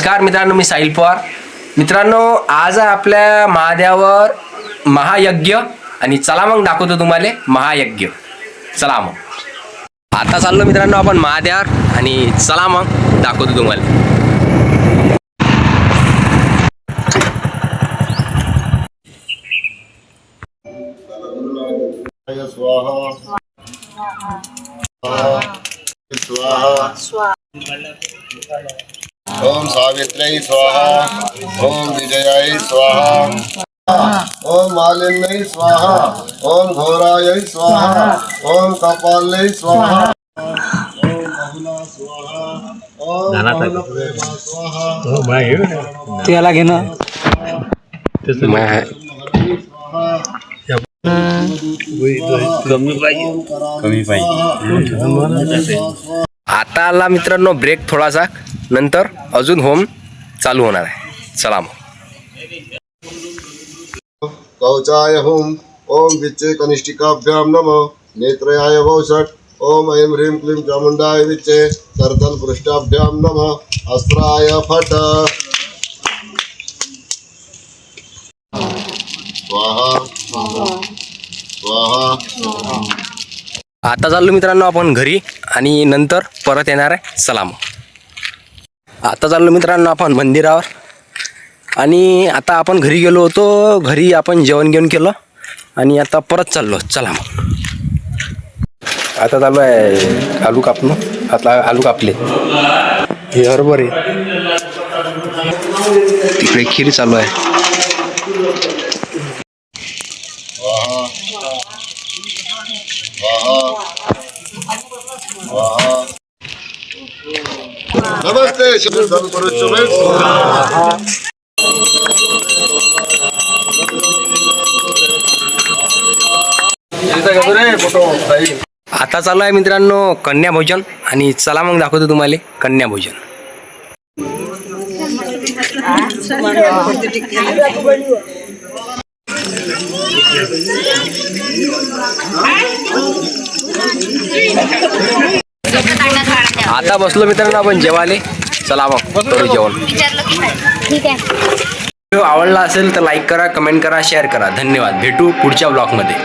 नमस्कार मित्रांनो, मी साहिल पवार. मित्रांनो, आज आपल्या महादेवावर महायज्ञ आणि चला मग दाखवतो तुम्हाला महायज्ञ. चला मग आता चाललो मित्रांनो आपण महादेवावर आणि चला मग दाखवतो तुम्हाला. स्वाहा स्वाहा ओम सावित्र्यै स्वाहा ओम विजयाय स्वाहा ओम मालिन्यै स्वाहा ओम घोरायै स्वाहा ओम कपालै स्वाहा ओम बहुला स्वाहा ओम बहुलप्रेमा स्वाहा त्याला घेणं कमी पाहिजे. आता आला मित्रांनो ब्रेक थोडासा, नंतर अजून होम चालू होणार आहे. चला मग. कवचाय होम ओम विच्चे कनिष्ठिकाभ्यां नमः. नेत्रयाय वौषट ओम ऐं ह्रीं क्लीं चामुण्डाय विच्चे. कर्दल पृष्ठाभ्यां नमः. अस्त्राय फट स्वाहा स्वाहा. आता चाललो मित्रांनो आपण घरी आणि नंतर परत येणार आहे. चला मग. आता चाललो मित्रांनो आपण मंदिरावर आणि आता आपण घरी गेलो होतो. घरी आपण जेवण घेऊन केलं आणि आता परत चाललो. चला मग. आता चालू आहे आलू कापणं. आता आलू कापले, हे हरभरे, तिकडे खीर चालू आहे. नमस्ते श्री सद्गुरुचरण. आता चालू आहे मित्रांनो कन्या भोजन आणि चला मग दाखवतो तुम्हाला कन्या भोजन. आता बसलो मित्रांनो आपण जेवायला. चला मग करू जेवण. व्हिडिओ आवडला असेल तर लाईक करा, कमेंट करा, शेअर करा. धन्यवाद. भेटू पुढच्या ब्लॉगमध्ये.